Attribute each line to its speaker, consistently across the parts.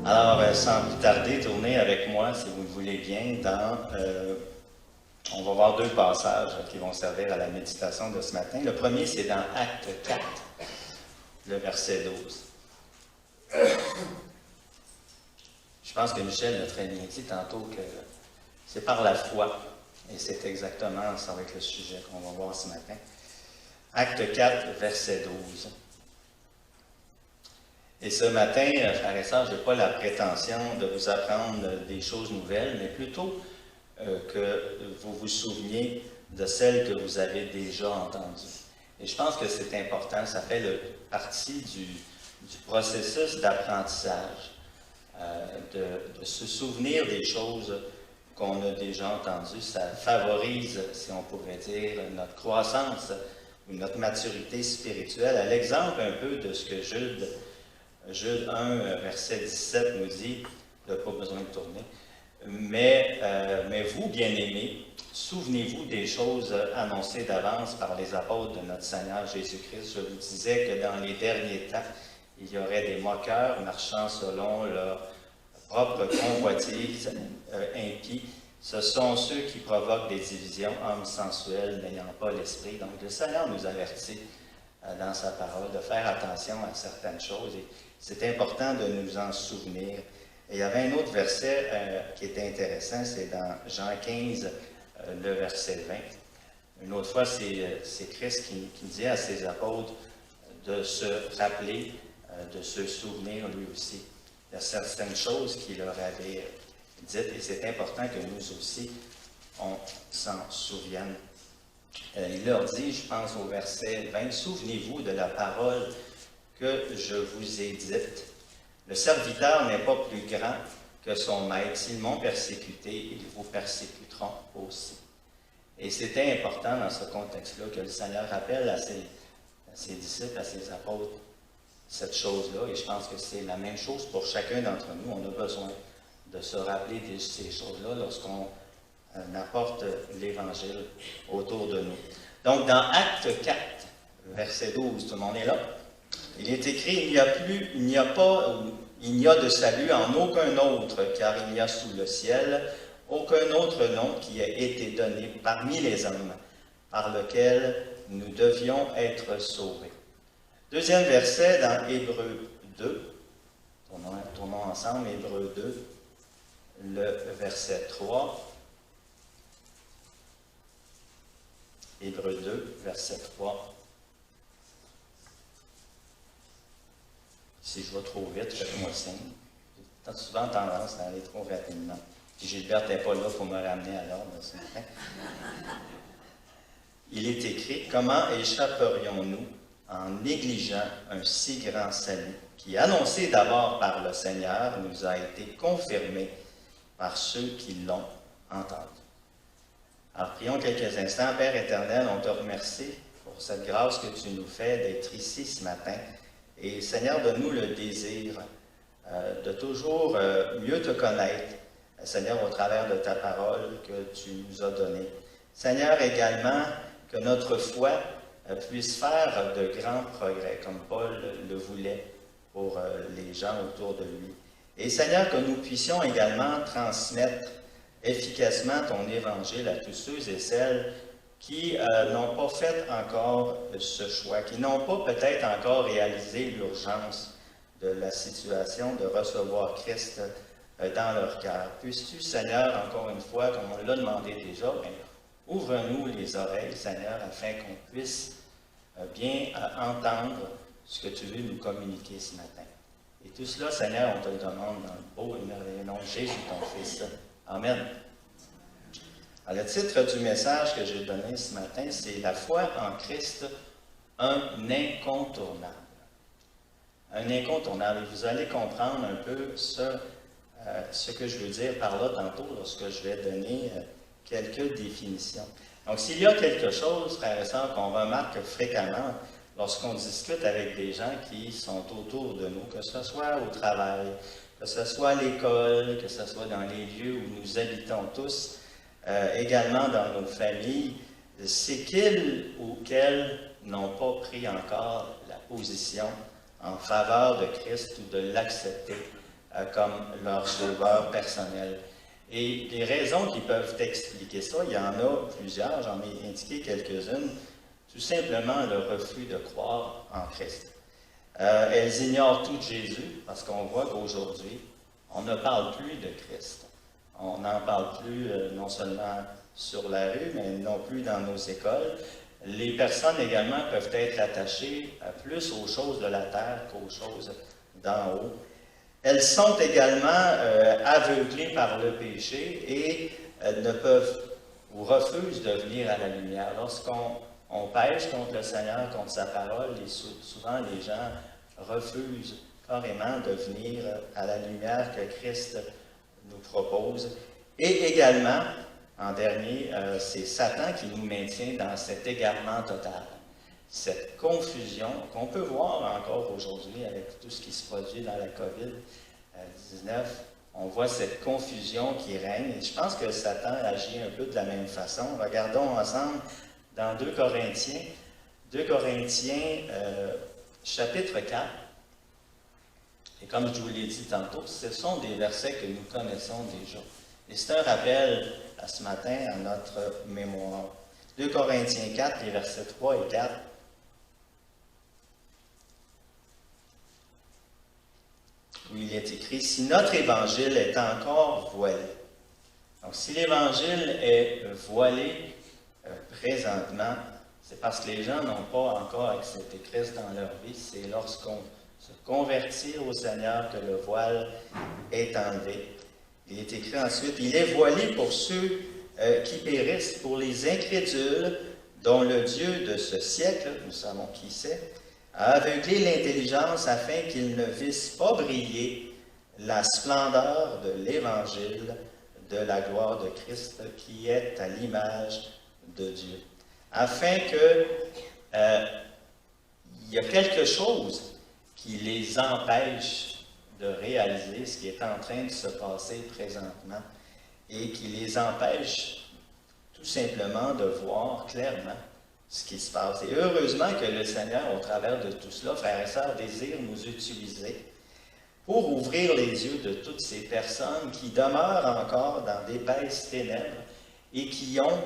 Speaker 1: Alors, sans plus tarder, tournez avec moi, si vous le voulez bien, on va voir deux passages qui vont servir à la méditation de ce matin. Le premier, c'est dans Acte 4, le verset 12. Je pense que Michel a très bien dit tantôt que c'est par la foi, et c'est exactement ça avec le sujet qu'on va voir ce matin. Acte 4, verset 12. Et ce matin, frères et sœurs, je n'ai pas la prétention de vous apprendre des choses nouvelles, mais plutôt que vous vous souveniez de celles que vous avez déjà entendues. Et je pense que c'est important, ça fait partie du processus d'apprentissage, de se souvenir des choses qu'on a déjà entendues. Ça favorise, si on pourrait dire, notre croissance ou notre maturité spirituelle, à l'exemple un peu de ce que Jude 1, verset 17 nous dit, vous n'avez pas besoin de tourner, mais vous, bien-aimés, souvenez-vous des choses annoncées d'avance par les apôtres de notre Seigneur Jésus-Christ. Je vous disais que dans les derniers temps, il y aurait des moqueurs marchant selon leur propre convoitise impie. Ce sont ceux qui provoquent des divisions, hommes sensuels n'ayant pas l'esprit. Donc le Seigneur nous avertit dans sa parole de faire attention à certaines choses. Et c'est important de nous en souvenir. Et il y avait un autre verset qui était intéressant, c'est dans Jean 15, le verset 20. Une autre fois, c'est Christ qui dit à ses apôtres de se rappeler, de se souvenir lui aussi de certaines choses qu'il leur avait dites. Et c'est important que nous aussi, on s'en souvienne. Il leur dit, je pense au verset 20, « Souvenez-vous de la parole que je vous ai dite. Le serviteur n'est pas plus grand que son maître. S'ils m'ont persécuté, ils vous persécuteront aussi. » Et c'était important dans ce contexte-là que le Seigneur rappelle à ses disciples, à ses apôtres, cette chose-là. Et je pense que c'est la même chose pour chacun d'entre nous. On a besoin de se rappeler de ces choses-là lorsqu'on apporte l'Évangile autour de nous. Donc, dans Acte 4, verset 12, tout le monde est là. Il est écrit, il n'y a de salut en aucun autre, car il n'y a sous le ciel aucun autre nom qui ait été donné parmi les hommes, par lequel nous devions être sauvés. Deuxième verset dans Hébreux 2, tournons ensemble, Hébreux 2, le verset 3. Hébreux 2, verset 3. Si je vais trop vite, faites-moi signe. J'ai souvent tendance à aller trop rapidement. Puis Gilbert n'est pas là pour me ramener à l'ordre ce matin. Il est écrit, « Comment échapperions-nous en négligeant un si grand salut qui, annoncé d'abord par le Seigneur, nous a été confirmé par ceux qui l'ont entendu. » Alors, prions quelques instants. Père éternel, on te remercie pour cette grâce que tu nous fais d'être ici ce matin. Et Seigneur, donne-nous le désir de toujours mieux te connaître, Seigneur, au travers de ta parole que tu nous as donnée. Seigneur, également, que notre foi puisse faire de grands progrès, comme Paul le voulait pour les gens autour de lui. Et Seigneur, que nous puissions également transmettre efficacement ton évangile à tous ceux et celles qui n'ont pas fait encore ce choix, qui n'ont pas peut-être encore réalisé l'urgence de la situation de recevoir Christ dans leur cœur. Puisses-tu, Seigneur, encore une fois, comme on l'a demandé déjà, ouvre-nous les oreilles, Seigneur, afin qu'on puisse bien entendre ce que tu veux nous communiquer ce matin. Et tout cela, Seigneur, on te le demande dans le beau et merveilleux nom de Jésus, ton Fils. Amen. Alors, le titre du message que j'ai donné ce matin, c'est « La foi en Christ, un incontournable ». Un incontournable. Et vous allez comprendre un peu ce que je veux dire par là tantôt lorsque je vais donner quelques définitions. Donc, s'il y a quelque chose, frères et sœurs, qu'on remarque fréquemment lorsqu'on discute avec des gens qui sont autour de nous, que ce soit au travail, que ce soit à l'école, que ce soit dans les lieux où nous habitons tous, également dans nos familles, c'est qu'ils ou qu'elles n'ont pas pris encore la position en faveur de Christ ou de l'accepter comme leur sauveur personnel. Et les raisons qui peuvent expliquer ça, il y en a plusieurs, j'en ai indiqué quelques-unes. Tout simplement le refus de croire en Christ. Elles ignorent tout de Jésus, parce qu'on voit qu'aujourd'hui, on ne parle plus de Christ. On n'en parle plus non seulement sur la rue, mais non plus dans nos écoles. Les personnes également peuvent être attachées plus aux choses de la terre qu'aux choses d'en haut. Elles sont également aveuglées par le péché et ne peuvent ou refusent de venir à la lumière. Lorsqu'on pêche contre le Seigneur, contre sa parole, et souvent les gens refusent carrément de venir à la lumière que Christ nous propose. Et également, en dernier, c'est Satan qui nous maintient dans cet égarement total, cette confusion qu'on peut voir encore aujourd'hui avec tout ce qui se produit dans la COVID-19. On voit cette confusion qui règne. Et je pense que Satan agit un peu de la même façon. Regardons ensemble dans 2 Corinthiens. 2 Corinthiens, chapitre 4. Et comme je vous l'ai dit tantôt, ce sont des versets que nous connaissons déjà. Et c'est un rappel à ce matin à notre mémoire. 2 Corinthiens 4, les versets 3 et 4. Où il est écrit, « Si notre évangile est encore voilé », donc si l'évangile est voilé présentement, c'est parce que les gens n'ont pas encore accepté Christ dans leur vie. C'est lorsqu'on se convertit au Seigneur que le voile est enlevé. Il est écrit ensuite, « Il est voilé pour ceux qui périssent, pour les incrédules, dont le Dieu de ce siècle, nous savons qui c'est, a aveuglé l'intelligence afin qu'ils ne vissent pas briller la splendeur de l'Évangile de la gloire de Christ qui est à l'image de Dieu. » Afin que il y a quelque chose qui les empêche de réaliser ce qui est en train de se passer présentement et qui les empêche tout simplement de voir clairement ce qui se passe. Et heureusement que le Seigneur, au travers de tout cela, frères et sœurs, désire nous utiliser pour ouvrir les yeux de toutes ces personnes qui demeurent encore dans d'épaisses ténèbres et qui ont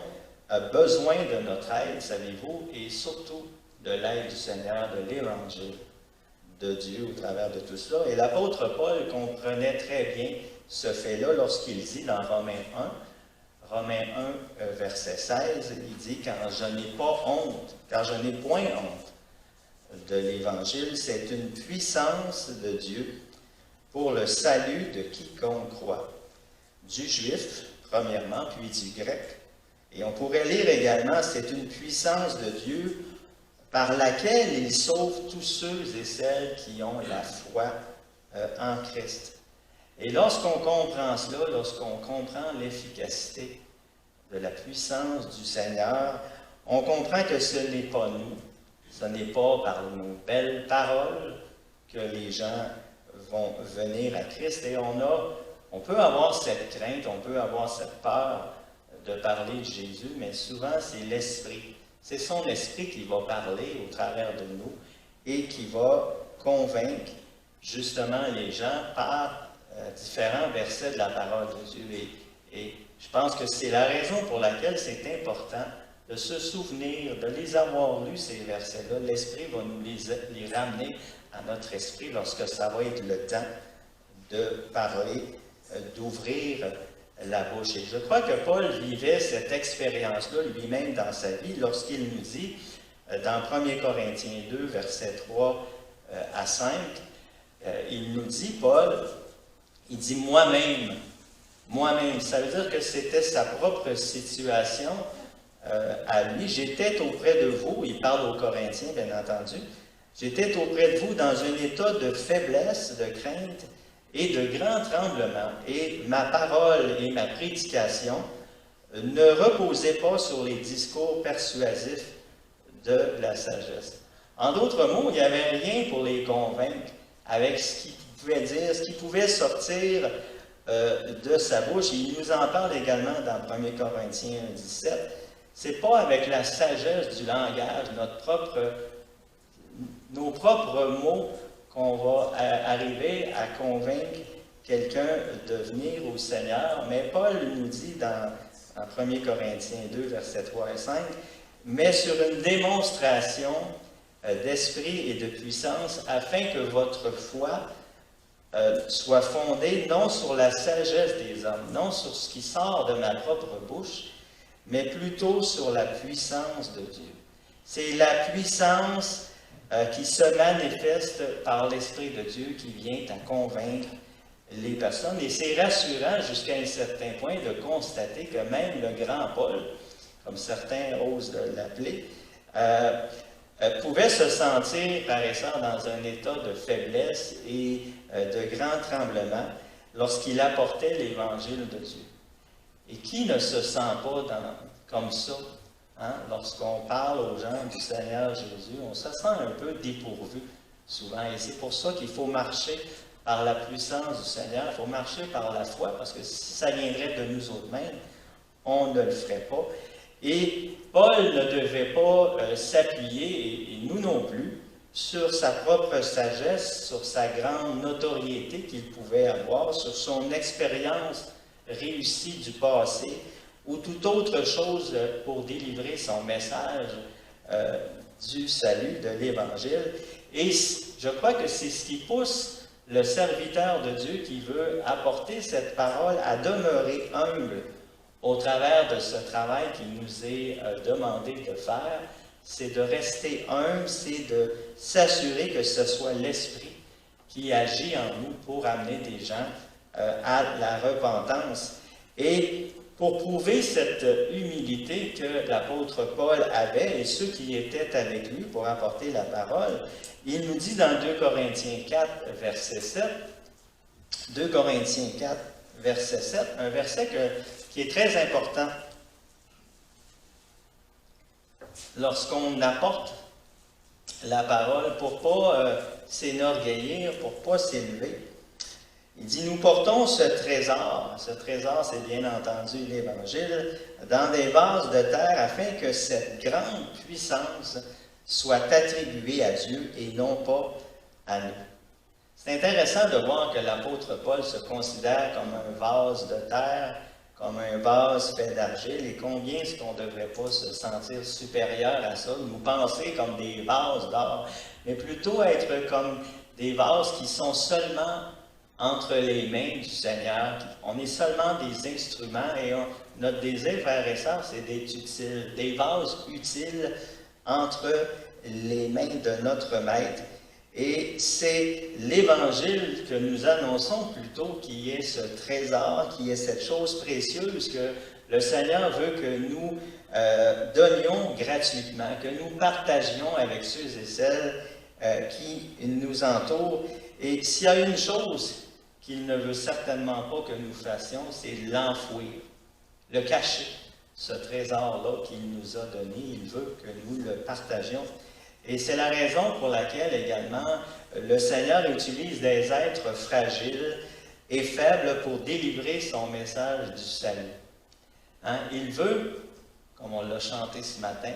Speaker 1: besoin de notre aide, savez-vous, et surtout de l'aide du Seigneur, de l'Évangile de Dieu au travers de tout cela. Et l'apôtre Paul comprenait très bien ce fait-là lorsqu'il dit dans Romains 1, verset 16, il dit « Car je n'ai pas honte, car je n'ai point honte de l'Évangile, c'est une puissance de Dieu pour le salut de quiconque croit, du juif, premièrement, puis du grec. » Et on pourrait lire également « C'est une puissance de Dieu par laquelle il sauve tous ceux et celles qui ont la foi en Christ. » Et lorsqu'on comprend cela, lorsqu'on comprend l'efficacité de la puissance du Seigneur, on comprend que ce n'est pas nous, ce n'est pas par nos belles paroles que les gens vont venir à Christ. Et on peut avoir cette crainte, on peut avoir cette peur de parler de Jésus, mais souvent c'est l'Esprit. C'est son Esprit qui va parler au travers de nous et qui va convaincre justement les gens par différents versets de la parole de Dieu. Et je pense que c'est la raison pour laquelle c'est important de se souvenir, de les avoir lus, ces versets-là. L'Esprit va nous les ramener à notre esprit lorsque ça va être le temps de parler, d'ouvrir la bouche. Et je crois que Paul vivait cette expérience-là lui-même dans sa vie lorsqu'il nous dit, dans 1 Corinthiens 2, versets 3 à 5, il nous dit, Paul, il dit moi-même, ça veut dire que c'était sa propre situation à lui. J'étais auprès de vous, il parle aux Corinthiens, bien entendu, j'étais auprès de vous dans un état de faiblesse, de crainte et de grand tremblement. Et ma parole et ma prédication ne reposaient pas sur les discours persuasifs de la sagesse. En d'autres mots, il n'y avait rien pour les convaincre avec ce qu'il pouvait dire, ce qui pouvait sortir de sa bouche. Et il nous en parle également dans 1 Corinthiens 17. Ce n'est pas avec la sagesse du langage, nos propres mots, qu'on va arriver à convaincre quelqu'un de venir au Seigneur, mais Paul nous dit en 1 Corinthiens 2, versets 3 et 5, mais sur une démonstration d'esprit et de puissance, afin que votre foi soit fondée non sur la sagesse des hommes, non sur ce qui sort de ma propre bouche, mais plutôt sur la puissance de Dieu. C'est la puissance qui se manifeste par l'Esprit de Dieu qui vient à convaincre les personnes. Et c'est rassurant jusqu'à un certain point de constater que même le grand Paul, comme certains osent l'appeler, pouvait se sentir, par exemple, dans un état de faiblesse et de grand tremblement lorsqu'il apportait l'Évangile de Dieu. Et qui ne se sent pas comme ça? Hein? Lorsqu'on parle aux gens du Seigneur Jésus, on se sent un peu dépourvu souvent. Et c'est pour ça qu'il faut marcher par la puissance du Seigneur, il faut marcher par la foi, parce que si ça viendrait de nous autres-mêmes, on ne le ferait pas. Et Paul ne devait pas s'appuyer, et nous non plus, sur sa propre sagesse, sur sa grande notoriété qu'il pouvait avoir, sur son expérience réussie du passé, ou toute autre chose pour délivrer son message du salut, de l'Évangile. Et je crois que c'est ce qui pousse le serviteur de Dieu qui veut apporter cette parole à demeurer humble au travers de ce travail qui nous est demandé de faire. C'est de rester humble, c'est de s'assurer que ce soit l'Esprit qui agit en nous pour amener des gens à la repentance. Et pour prouver cette humilité que l'apôtre Paul avait et ceux qui étaient avec lui pour apporter la parole, il nous dit dans 2 Corinthiens 4, verset 7, 2 Corinthiens 4, verset 7, un verset qui est très important lorsqu'on apporte la parole pour ne pas s'énorgueillir, pour ne pas s'élever. Il dit, nous portons ce trésor c'est bien entendu l'Évangile, dans des vases de terre afin que cette grande puissance soit attribuée à Dieu et non pas à nous. C'est intéressant de voir que l'apôtre Paul se considère comme un vase de terre, comme un vase fait d'argile, et combien est-ce qu'on ne devrait pas se sentir supérieur à ça, nous penser comme des vases d'or, mais plutôt être comme des vases qui sont seulement entre les mains du Seigneur. On est seulement des instruments et notre désir, frères et sœurs, c'est d'être utile, des vases utiles entre les mains de notre Maître. Et c'est l'Évangile que nous annonçons plutôt qui est ce trésor, qui est cette chose précieuse que le Seigneur veut que nous donnions gratuitement, que nous partagions avec ceux et celles qui nous entourent. Et s'il y a une chose qu'il ne veut certainement pas que nous fassions, c'est l'enfouir, le cacher, ce trésor-là qu'il nous a donné. Il veut que nous le partagions. Et c'est la raison pour laquelle également le Seigneur utilise des êtres fragiles et faibles pour délivrer son message du salut. Hein? Il veut, comme on l'a chanté ce matin,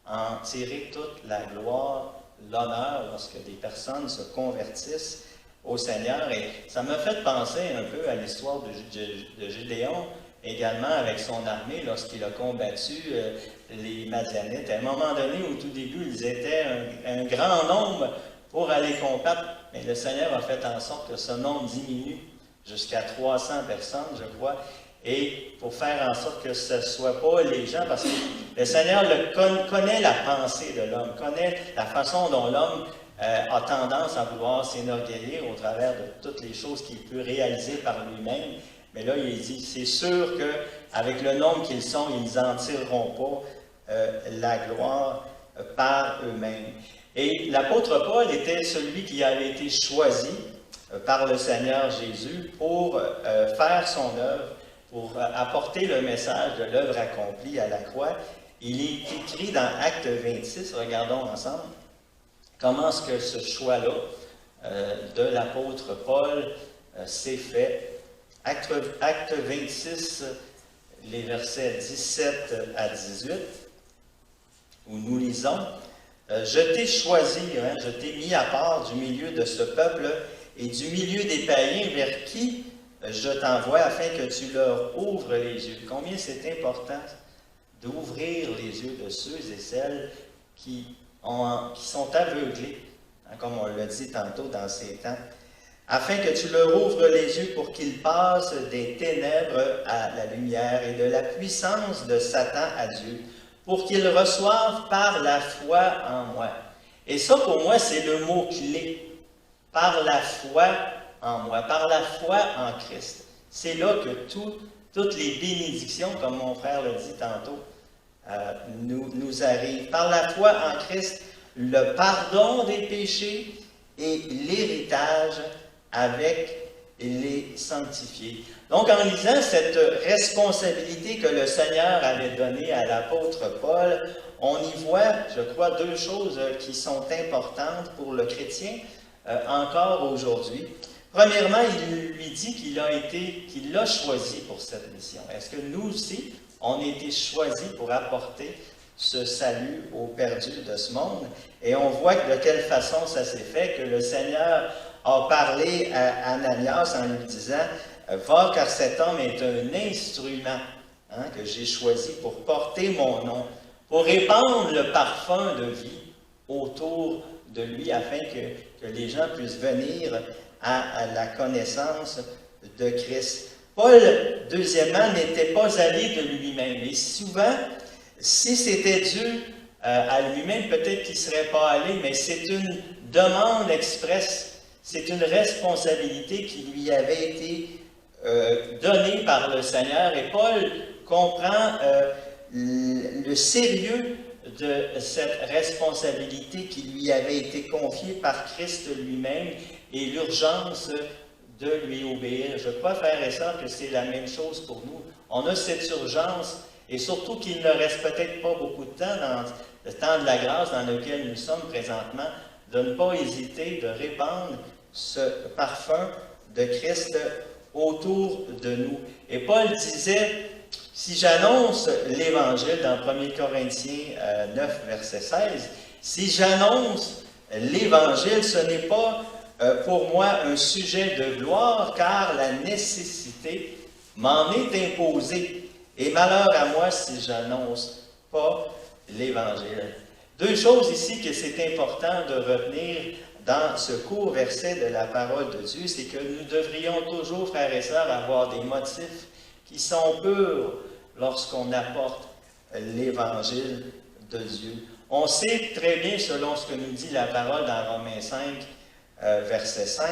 Speaker 1: en tirer toute la gloire, l'honneur lorsque des personnes se convertissent au Seigneur. Et ça m'a fait penser un peu à l'histoire de Gédéon, également avec son armée lorsqu'il a combattu les Madianites. À un moment donné, au tout début, ils étaient un grand nombre pour aller combattre, mais le Seigneur a fait en sorte que ce nombre diminue jusqu'à 300 personnes, je crois, et pour faire en sorte que ce ne soit pas les gens, parce que le Seigneur connaît la pensée de l'homme, connaît la façon dont l'homme a tendance à vouloir s'énorgueillir au travers de toutes les choses qu'il peut réaliser par lui-même. Mais là, il dit, c'est sûr qu'avec le nombre qu'ils sont, ils n'en tireront pas la gloire par eux-mêmes. Et l'apôtre Paul était celui qui avait été choisi par le Seigneur Jésus pour faire son œuvre, pour apporter le message de l'œuvre accomplie à la croix. Il est écrit dans Acte 26, regardons ensemble, comment est-ce que ce choix-là de l'apôtre Paul s'est fait. Acte 26, les versets 17 à 18, où nous lisons « Je t'ai choisi, je t'ai mis à part du milieu de ce peuple et du milieu des païens vers qui je t'envoie afin que tu leur ouvres les yeux. Combien c'est important d'ouvrir les yeux de ceux et celles qui sont aveuglés, hein, comme on l'a dit tantôt dans ces temps, afin que tu leur ouvres les yeux pour qu'ils passent des ténèbres à la lumière et de la puissance de Satan à Dieu, pour qu'ils reçoivent par la foi en moi. Et ça, pour moi, c'est le mot-clé. Par la foi en moi, par la foi en Christ. C'est là que toutes les bénédictions, comme mon frère l'a dit tantôt, nous arrivent. Par la foi en Christ, le pardon des péchés et l'héritage avec les sanctifiés. Donc, en lisant cette responsabilité que le Seigneur avait donnée à l'apôtre Paul, on y voit, je crois, deux choses qui sont importantes pour le chrétien encore aujourd'hui. Premièrement, il lui dit qu'il l'a choisi pour cette mission. Est-ce que nous aussi, on a été choisis pour apporter ce salut aux perdus de ce monde? Et on voit de quelle façon ça s'est fait, que le Seigneur a parlé à Ananias en lui disant « Va, car cet homme est un instrument que j'ai choisi pour porter mon nom, pour répandre le parfum de vie autour de lui, afin que les gens puissent venir à la connaissance de Christ. » Paul, deuxièmement, n'était pas allé de lui-même. Et souvent, si c'était dû à lui-même, peut-être qu'il ne serait pas allé, mais c'est une demande expresse. C'est une responsabilité qui lui avait été donnée par le Seigneur. Et Paul comprend le sérieux de cette responsabilité qui lui avait été confiée par Christ lui-même et l'urgence de lui obéir. Je crois, frères et sœurs, que c'est la même chose pour nous. On a cette urgence, et surtout qu'il ne reste peut-être pas beaucoup de temps dans le temps de la grâce dans lequel nous sommes présentement, de ne pas hésiter de répandre ce parfum de Christ autour de nous. Et Paul disait, si j'annonce l'Évangile dans 1 Corinthiens 9, verset 16, si j'annonce l'Évangile, ce n'est pas pour moi un sujet de gloire, car la nécessité m'en est imposée. Et malheur à moi si je n'annonce pas l'Évangile. Deux choses ici que c'est important de retenir dans ce court verset de la parole de Dieu, c'est que nous devrions toujours, frères et sœurs, avoir des motifs qui sont purs lorsqu'on apporte l'Évangile de Dieu. On sait très bien, selon ce que nous dit la parole dans Romains 5, verset 5,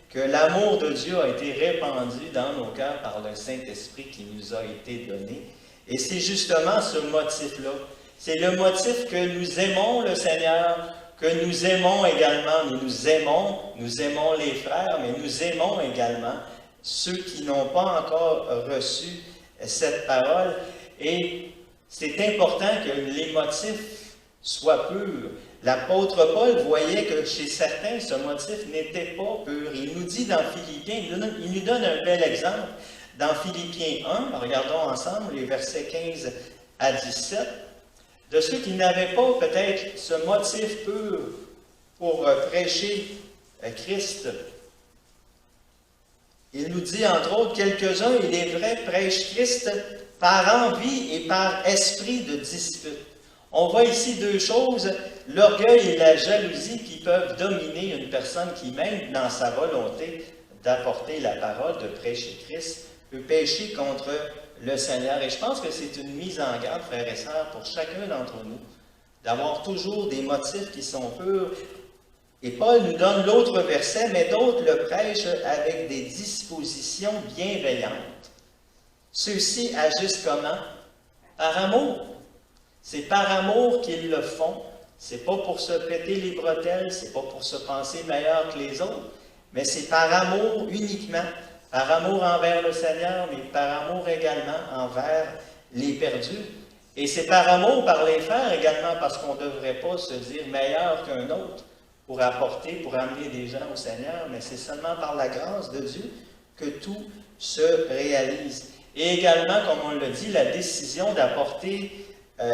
Speaker 1: que l'amour de Dieu a été répandu dans nos cœurs par le Saint-Esprit qui nous a été donné. Et c'est justement ce motif-là. C'est le motif que nous aimons le Seigneur, que nous aimons également, nous aimons les frères, mais nous aimons également ceux qui n'ont pas encore reçu cette parole. Et c'est important que les motifs soient purs. L'apôtre Paul voyait que chez certains, ce motif n'était pas pur. Il nous dit dans Philippiens, il nous donne un bel exemple. Dans Philippiens 1, regardons ensemble les versets 15 à 17, de ceux qui n'avaient pas peut-être ce motif pur pour prêcher Christ. Il nous dit entre autres, quelques-uns, il est vrai, prêchent Christ par envie et par esprit de dispute. On voit ici deux choses, l'orgueil et la jalousie qui peuvent dominer une personne qui, même dans sa volonté d'apporter la parole, de prêcher Christ, peut pécher contre le Seigneur. Et je pense que c'est une mise en garde, frères et sœurs, pour chacun d'entre nous, d'avoir toujours des motifs qui sont purs. Et Paul nous donne l'autre verset, mais d'autres le prêchent avec des dispositions bienveillantes. Ceux-ci agissent comment? Par amour. C'est par amour qu'ils le font. C'est pas pour se péter les bretelles, c'est pas pour se penser meilleur que les autres, mais c'est par amour uniquement, par amour envers le Seigneur, mais par amour également envers les perdus. Et c'est par amour par les frères également, parce qu'on ne devrait pas se dire meilleur qu'un autre pour apporter, pour amener des gens au Seigneur, mais c'est seulement par la grâce de Dieu que tout se réalise. Et également, comme on l'a dit, la décision d'apporter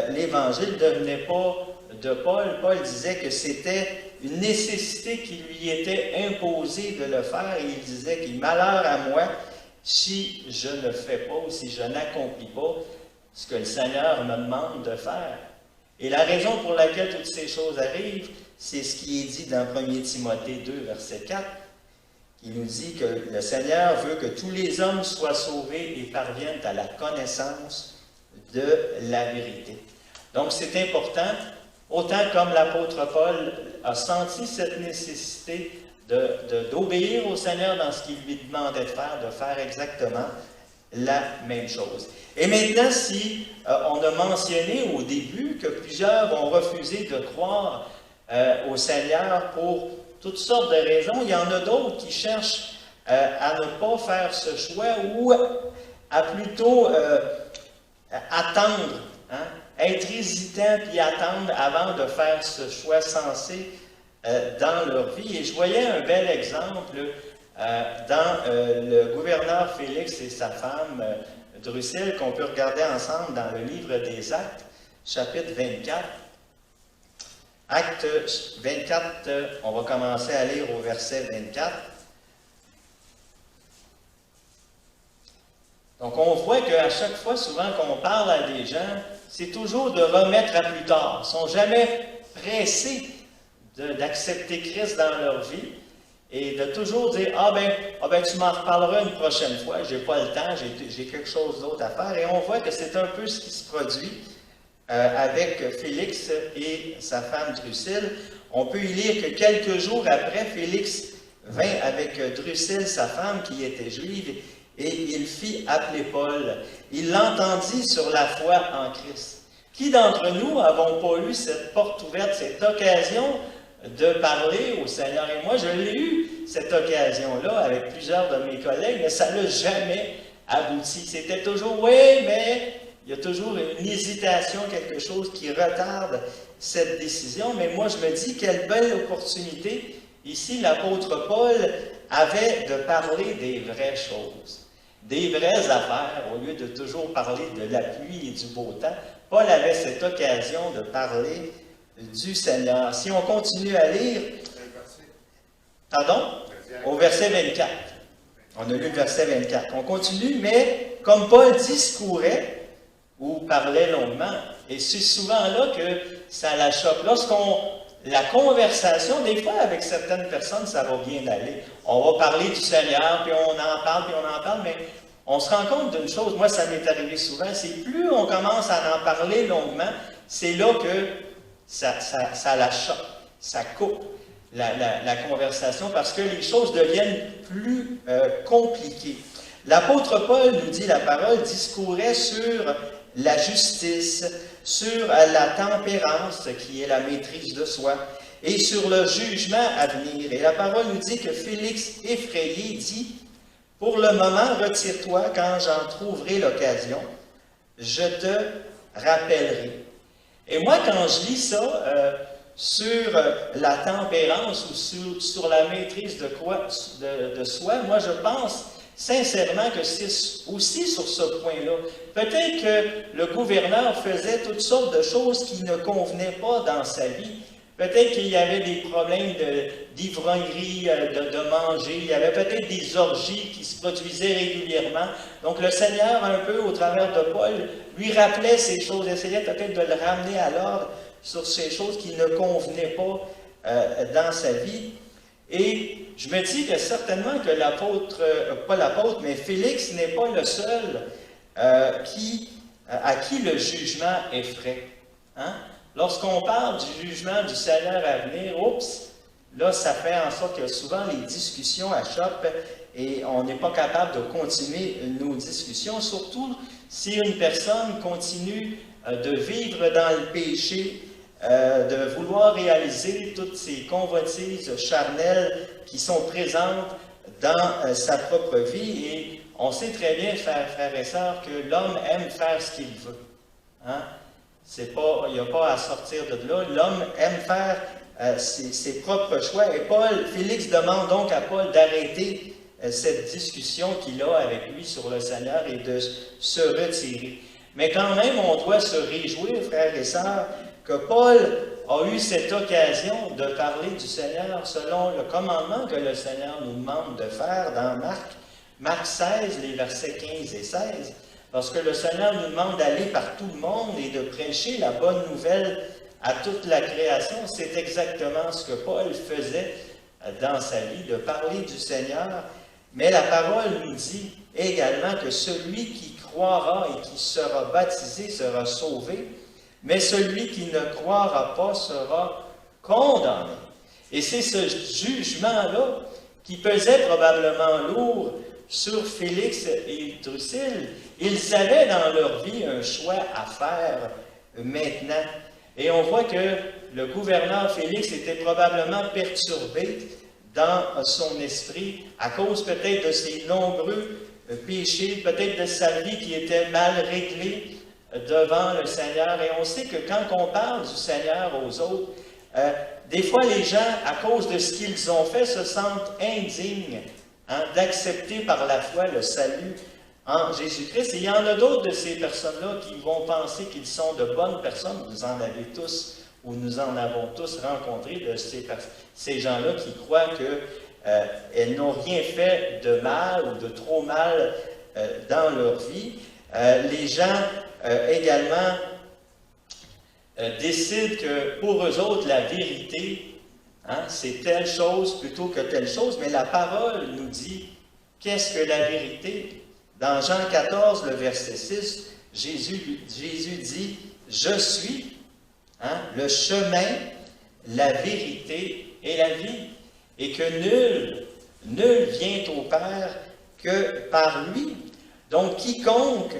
Speaker 1: l'Évangile ne venait pas de Paul. Paul disait que c'était une nécessité qui lui était imposée de le faire, et il disait qu'il malheur à moi si je ne fais pas ou si je n'accomplis pas ce que le Seigneur me demande de faire. Et la raison pour laquelle toutes ces choses arrivent, c'est ce qui est dit dans 1 Timothée 2, verset 4, qui nous dit que le Seigneur veut que tous les hommes soient sauvés et parviennent à la connaissance de la vérité. Donc c'est important, autant comme l'apôtre Paul a senti cette nécessité d'obéir au Seigneur dans ce qu'il lui demandait de faire exactement la même chose. Et maintenant, si on a mentionné au début que plusieurs vont refuser de croire au Seigneur pour toutes sortes de raisons, il y en a d'autres qui cherchent à ne pas faire ce choix ou à plutôt attendre, hein, être hésitant puis attendre avant de faire ce choix sensé dans leur vie. Et je voyais un bel exemple dans le gouverneur Félix et sa femme Drusille, qu'on peut regarder ensemble dans le livre des Actes, chapitre 24. Acte 24, on va commencer à lire au verset 24. Donc on voit qu'à chaque fois, souvent qu'on parle à des gens, c'est toujours de remettre à plus tard. Ils ne sont jamais pressés d'accepter Christ dans leur vie et de toujours dire « Ah ben tu m'en reparleras une prochaine fois, je n'ai pas le temps, j'ai quelque chose d'autre à faire. » Et on voit que c'est un peu ce qui se produit avec Félix et sa femme Drusille. On peut y lire que quelques jours après, Félix vint avec Drusille, sa femme, qui était juive, et il fit appeler Paul. Il l'entendit sur la foi en Christ. Qui d'entre nous n'avons pas eu cette porte ouverte, cette occasion de parler au Seigneur? Et moi, je l'ai eu, cette occasion-là, avec plusieurs de mes collègues, mais ça n'a jamais abouti. C'était toujours, oui, mais il y a toujours une hésitation, quelque chose qui retarde cette décision. Mais moi, je me dis, quelle belle opportunité. Ici, l'apôtre Paul avait de parler des vraies choses, des vraies affaires, au lieu de toujours parler de la pluie et du beau temps. Paul avait cette occasion de parler du Seigneur. Si on continue à lire, pardon, au verset 24. On a lu le verset 24. On continue, mais comme Paul discourait ou parlait longuement, et c'est souvent là que ça la choque. La conversation, des fois, avec certaines personnes, ça va bien aller. On va parler du Seigneur, puis on en parle, mais on se rend compte d'une chose, moi ça m'est arrivé souvent, c'est plus on commence à en parler longuement, c'est là que ça la choque, ça coupe la conversation, parce que les choses deviennent plus compliquées. L'apôtre Paul, nous dit la parole, discourait sur la justice, sur la tempérance, qui est la maîtrise de soi, et sur le jugement à venir. Et la parole nous dit que Félix, effrayé, dit « Pour le moment, retire-toi quand j'en trouverai l'occasion, je te rappellerai. » Et moi, quand je lis ça sur la tempérance ou sur la maîtrise de soi, moi je pense sincèrement que c'est aussi sur ce point-là. Peut-être que le gouverneur faisait toutes sortes de choses qui ne convenaient pas dans sa vie. Peut-être qu'il y avait des problèmes d'ivrognerie, de manger. Il y avait peut-être des orgies qui se produisaient régulièrement. Donc le Seigneur, un peu au travers de Paul, lui rappelait ces choses, essayait peut-être de le ramener à l'ordre sur ces choses qui ne convenaient pas dans sa vie. Et je me dis que certainement que pas l'apôtre, mais Félix n'est pas le seul à qui le jugement effraie. Hein? Lorsqu'on parle du jugement du Seigneur à venir, là, ça fait en sorte que souvent les discussions achoppent et on n'est pas capable de continuer nos discussions, surtout si une personne continue de vivre dans le péché, de vouloir réaliser toutes ces convoitises charnelles qui sont présentes dans sa propre vie. Et on sait très bien, frères et sœurs, que l'homme aime faire ce qu'il veut. Hein? Il n'y a pas à sortir de là. L'homme aime faire ses propres choix. Et Félix demande donc à Paul d'arrêter cette discussion qu'il a avec lui sur le Seigneur et de se retirer. Mais quand même, on doit se réjouir, frères et sœurs, que Paul a eu cette occasion de parler du Seigneur selon le commandement que le Seigneur nous demande de faire dans Marc 16, les versets 15 et 16, parce que le Seigneur nous demande d'aller par tout le monde et de prêcher la bonne nouvelle à toute la création. C'est exactement ce que Paul faisait dans sa vie, de parler du Seigneur. Mais la parole nous dit également que celui qui croira et qui sera baptisé sera sauvé, mais celui qui ne croira pas sera condamné. Et c'est ce jugement-là qui pesait probablement lourd sur Félix et Drusille. Ils avaient dans leur vie un choix à faire maintenant. Et on voit que le gouverneur Félix était probablement perturbé dans son esprit à cause peut-être de ses nombreux péchés, peut-être de sa vie qui était mal réglée devant le Seigneur. Et on sait que quand on parle du Seigneur aux autres, des fois les gens, à cause de ce qu'ils ont fait, se sentent indignes d'accepter par la foi le salut en Jésus-Christ. Et il y en a d'autres de ces personnes-là qui vont penser qu'ils sont de bonnes personnes. Vous en avez tous, ou nous en avons tous rencontré de ces gens-là qui croient qu'elles n'ont rien fait de mal ou de trop mal dans leur vie. Les gens également décident que pour eux autres, la vérité, c'est telle chose plutôt que telle chose, mais la parole nous dit qu'est-ce que la vérité? Dans Jean 14, le verset 6, Jésus dit « Je suis le chemin, la vérité et la vie, et que nul vient au Père que par lui. » Donc, quiconque,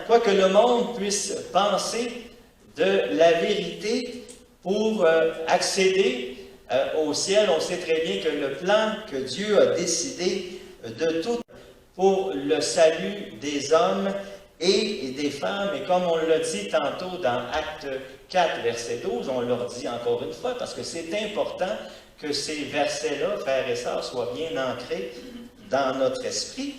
Speaker 1: quoi que le monde puisse penser de la vérité pour accéder au ciel, on sait très bien que le plan que Dieu a décidé de tout pour le salut des hommes et des femmes, et comme on l'a dit tantôt dans Acte 4, verset 12, on leur dit encore une fois, parce que c'est important que ces versets-là, frères et sœurs, soient bien ancrés dans notre esprit.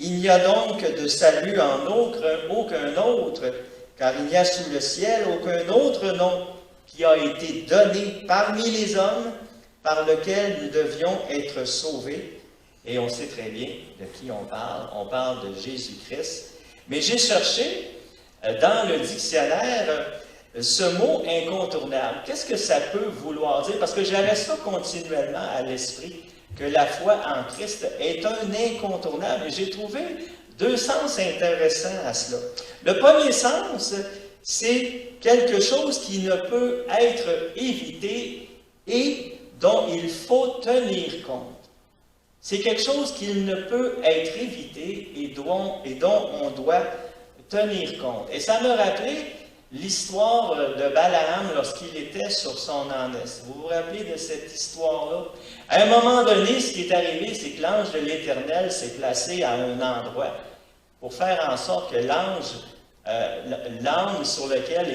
Speaker 1: Il n'y a donc de salut en aucun autre, car il n'y a sous le ciel aucun autre nom qui a été donné parmi les hommes par lequel nous devions être sauvés. Et on sait très bien de qui on parle. On parle de Jésus-Christ. Mais j'ai cherché dans le dictionnaire ce mot incontournable. Qu'est-ce que ça peut vouloir dire? Parce que j'avais ça continuellement à l'esprit, que la foi en Christ est un incontournable. Et j'ai trouvé deux sens intéressants à cela. Le premier sens, c'est quelque chose qui ne peut être évité et dont il faut tenir compte. C'est quelque chose qui ne peut être évité et dont on doit tenir compte. Et ça me rappelait l'histoire de Balaam lorsqu'il était sur son ânesse. Vous vous rappelez de cette histoire-là? À un moment donné, ce qui est arrivé, c'est que l'ange de l'Éternel s'est placé à un endroit pour faire en sorte que l'ange sur lequel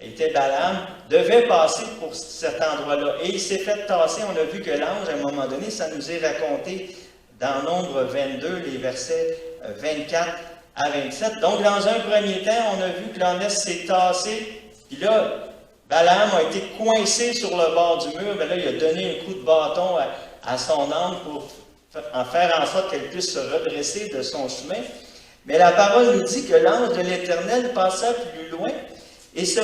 Speaker 1: était Balaam devait passer pour cet endroit-là. Et il s'est fait tasser. On a vu que l'ange, à un moment donné, ça nous est raconté dans Nombre 22, les versets 24 à 27. Donc, dans un premier temps, on a vu que l'ânesse s'est tassée. Puis là, Balaam a été coincé sur le bord du mur. Mais là, il a donné un coup de bâton à son âme pour en faire en sorte qu'elle puisse se redresser de son chemin. Mais la parole nous dit que l'ange de l'Éternel passa plus loin et se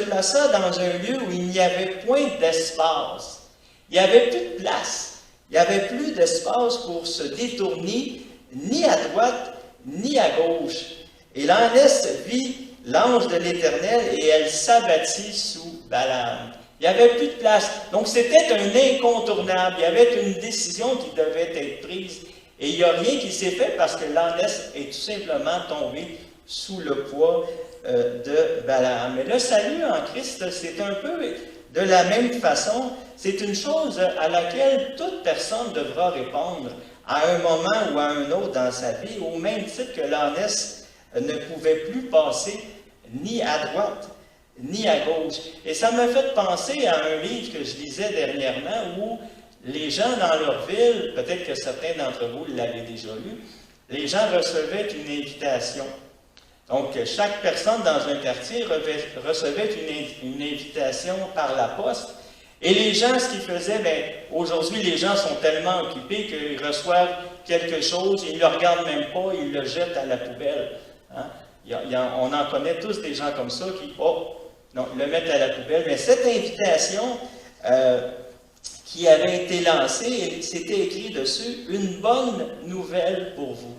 Speaker 1: plaça dans un lieu où il n'y avait point d'espace. Il n'y avait plus de place. Il n'y avait plus d'espace pour se détourner ni à droite ni à gauche. Et l'ânesse vit l'ange de l'Éternel et elle s'abattit sous Balaam. Il n'y avait plus de place. Donc c'était un incontournable. Il y avait une décision qui devait être prise. Et il n'y a rien qui s'est fait parce que l'ânesse est tout simplement tombée sous le poids de Balaam. Mais le salut en Christ, c'est un peu de la même façon. C'est une chose à laquelle toute personne devra répondre à un moment ou à un autre dans sa vie, au même titre que l'ânesse ne pouvait plus passer ni à droite ni à gauche. Et ça m'a fait penser à un livre que je lisais dernièrement où les gens dans leur ville, peut-être que certains d'entre vous l'avaient déjà lu, les gens recevaient une invitation Donc, chaque personne dans un quartier recevait une invitation par la poste. Et les gens, ce qu'ils faisaient, bien, aujourd'hui, les gens sont tellement occupés qu'ils reçoivent quelque chose, ils ne le regardent même pas, ils le jettent à la poubelle. Hein? On en connaît tous des gens comme ça qui, non, le mettent à la poubelle. Mais cette invitation qui avait été lancée, c'était écrit dessus « Une bonne nouvelle pour vous ».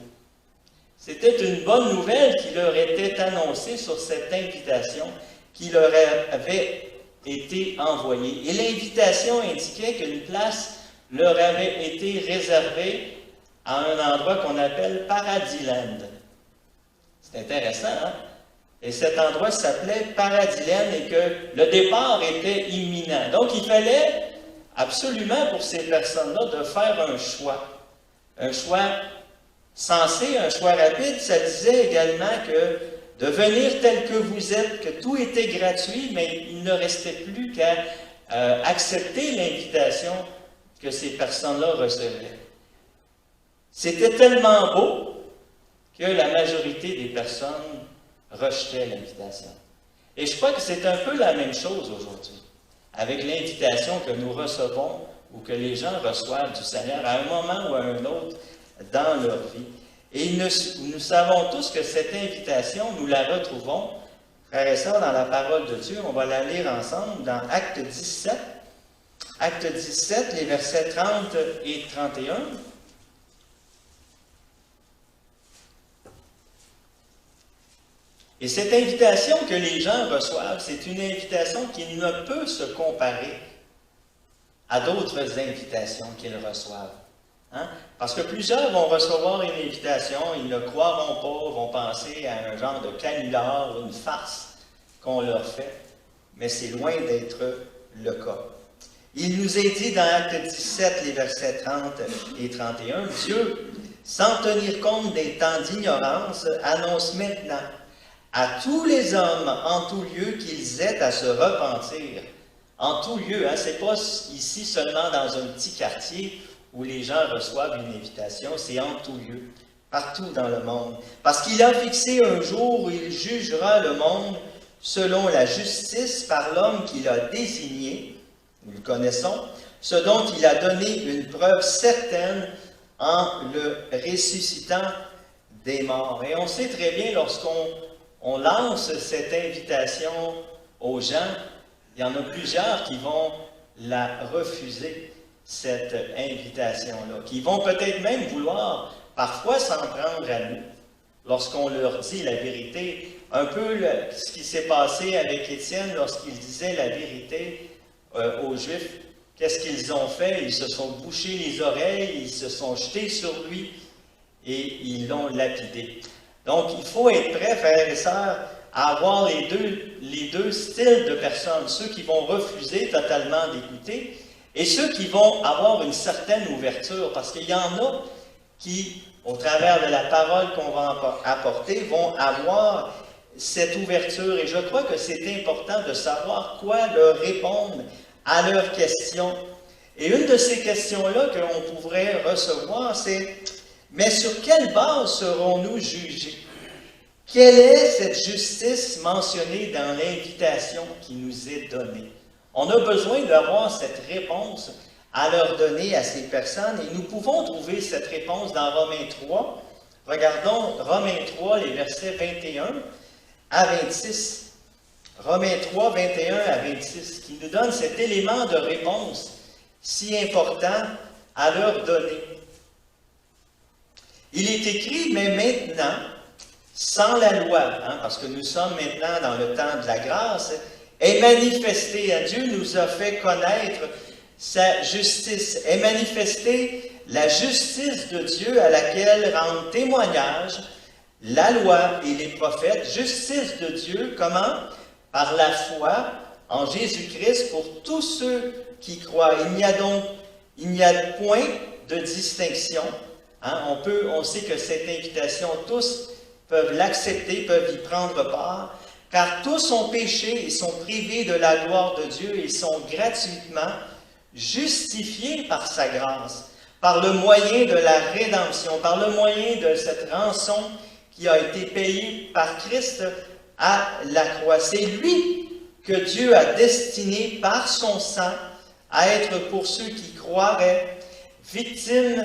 Speaker 1: C'était une bonne nouvelle qui leur était annoncée sur cette invitation qui leur avait été envoyée. Et l'invitation indiquait qu'une place leur avait été réservée à un endroit qu'on appelle Paradiland. C'est intéressant, hein? Et cet endroit s'appelait Paradiland et que le départ était imminent. Donc, il fallait absolument pour ces personnes-là de faire un choix. Un choix sensé, un choix rapide. Ça disait également que de venir tel que vous êtes, que tout était gratuit, mais il ne restait plus qu'à accepter l'invitation que ces personnes-là recevaient. C'était tellement beau que la majorité des personnes rejetaient l'invitation. Et je crois que c'est un peu la même chose aujourd'hui, avec l'invitation que nous recevons ou que les gens reçoivent du Seigneur à un moment ou à un autre dans leur vie. Et nous savons tous que cette invitation, nous la retrouvons, frères et sœurs, dans la parole de Dieu. On va la lire ensemble dans Acte 17. Acte 17, les versets 30 et 31. Et cette invitation que les gens reçoivent, c'est une invitation qui ne peut se comparer à d'autres invitations qu'ils reçoivent. Hein? Parce que plusieurs vont recevoir une invitation, ils ne croiront pas, vont penser à un genre de canular, une farce qu'on leur fait, mais c'est loin d'être le cas. Il nous est dit dans Acte 17, les versets 30 et 31, « Dieu, sans tenir compte des temps d'ignorance, annonce maintenant à tous les hommes en tout lieu qu'ils aient à se repentir. » En tout lieu, hein, ce n'est pas ici seulement dans un petit quartier où les gens reçoivent une invitation, c'est en tout lieu, partout dans le monde. Parce qu'il a fixé un jour où il jugera le monde selon la justice par l'homme qu'il a désigné, nous le connaissons, ce dont il a donné une preuve certaine en le ressuscitant des morts. Et on sait très bien, lorsqu'on lance cette invitation aux gens, il y en a plusieurs qui vont la refuser, cette invitation-là, qui vont peut-être même vouloir parfois s'en prendre à nous, lorsqu'on leur dit la vérité. Un peu ce qui s'est passé avec Étienne lorsqu'il disait la vérité aux Juifs. Qu'est-ce qu'ils ont fait? Ils se sont bouchés les oreilles, ils se sont jetés sur lui et ils l'ont lapidé. Donc, il faut être prêt, frères et sœurs, à avoir les deux styles de personnes. Ceux qui vont refuser totalement d'écouter et ceux qui vont avoir une certaine ouverture. Parce qu'il y en a qui, au travers de la parole qu'on va apporter, vont avoir cette ouverture. Et je crois que c'est important de savoir quoi leur répondre à leurs questions. Et une de ces questions-là qu'on pourrait recevoir, c'est « Mais sur quelle base serons-nous jugés? Quelle est cette justice mentionnée dans l'invitation qui nous est donnée? » On a besoin d'avoir cette réponse à leur donner à ces personnes et nous pouvons trouver cette réponse dans Romains 3. Regardons Romains 3, les versets 21 à 26. Romains 3, 21 à 26, qui nous donne cet élément de réponse si important à leur donner. Il est écrit, mais maintenant, sans la loi, hein, parce que nous sommes maintenant dans le temps de la grâce, est manifestée, à Dieu nous a fait connaître sa justice, est manifestée la justice de Dieu à laquelle rendent témoignage la loi et les prophètes. Justice de Dieu, comment? Par la foi en Jésus-Christ pour tous ceux qui croient. Il n'y a point de distinction. Hein? On sait que cette invitation, tous peuvent l'accepter, peuvent y prendre part, car tous ont péché et sont privés de la gloire de Dieu et sont gratuitement justifiés par sa grâce, par le moyen de la rédemption, par le moyen de cette rançon qui a été payé par Christ à la croix. C'est lui que Dieu a destiné par son sang à être pour ceux qui croiraient victime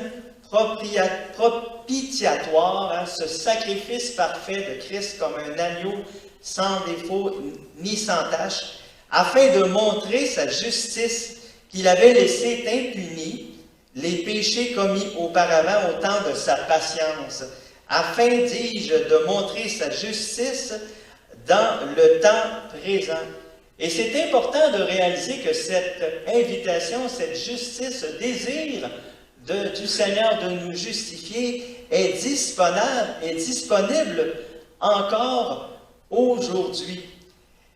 Speaker 1: propitiatoire, ce sacrifice parfait de Christ comme un agneau sans défaut ni sans tache, afin de montrer sa justice qu'il avait laissé impunis les péchés commis auparavant au temps de sa patience, afin, dis-je, de montrer sa justice dans le temps présent. Et c'est important de réaliser que cette invitation, cette justice, ce désir du Seigneur de nous justifier est disponible encore aujourd'hui.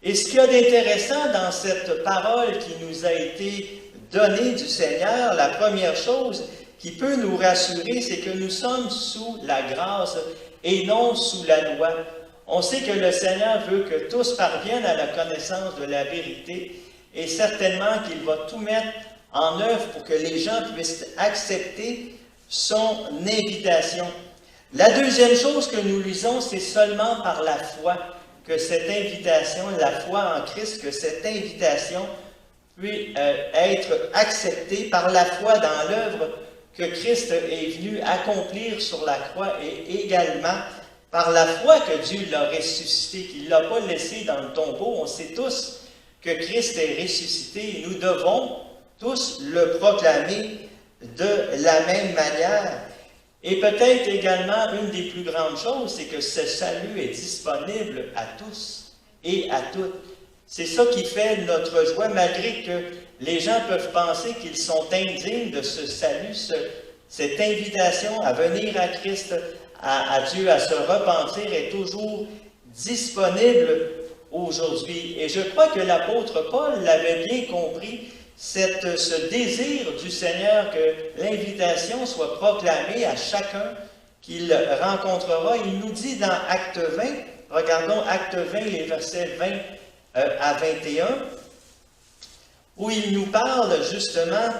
Speaker 1: Et ce qu'il y a d'intéressant dans cette parole qui nous a été donnée du Seigneur, la première chose qui peut nous rassurer, c'est que nous sommes sous la grâce et non sous la loi. On sait que le Seigneur veut que tous parviennent à la connaissance de la vérité et certainement qu'il va tout mettre en œuvre pour que les gens puissent accepter son invitation. La deuxième chose que nous lisons, c'est seulement par la foi que cette invitation, la foi en Christ, que cette invitation peut être acceptée par la foi dans l'œuvre que Christ est venu accomplir sur la croix et également par la foi que Dieu l'a ressuscité, qu'il ne l'a pas laissé dans le tombeau. On sait tous que Christ est ressuscité et nous devons tous le proclamer de la même manière. Et peut-être également, une des plus grandes choses, c'est que ce salut est disponible à tous et à toutes. C'est ça qui fait notre joie, malgré que les gens peuvent penser qu'ils sont indignes de ce salut, cette invitation à venir à Christ, à Dieu, à se repentir, est toujours disponible aujourd'hui. Et je crois que l'apôtre Paul l'avait bien compris, ce désir du Seigneur que l'invitation soit proclamée à chacun qu'il rencontrera. Il nous dit dans Acte 20, regardons Acte 20, les versets 20 à 21, où il nous parle justement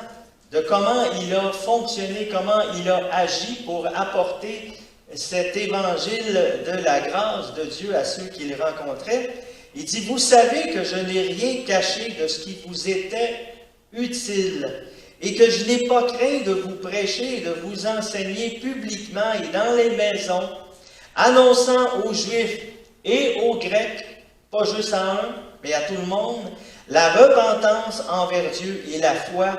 Speaker 1: de comment il a fonctionné, comment il a agi pour apporter cet évangile de la grâce de Dieu à ceux qu'il rencontrait. Il dit, « Vous savez que je n'ai rien caché de ce qui vous était utile, et que je n'ai pas craint de vous prêcher et de vous enseigner publiquement et dans les maisons, annonçant aux Juifs et aux Grecs, pas juste à un, mais à tout le monde, la repentance envers Dieu et la foi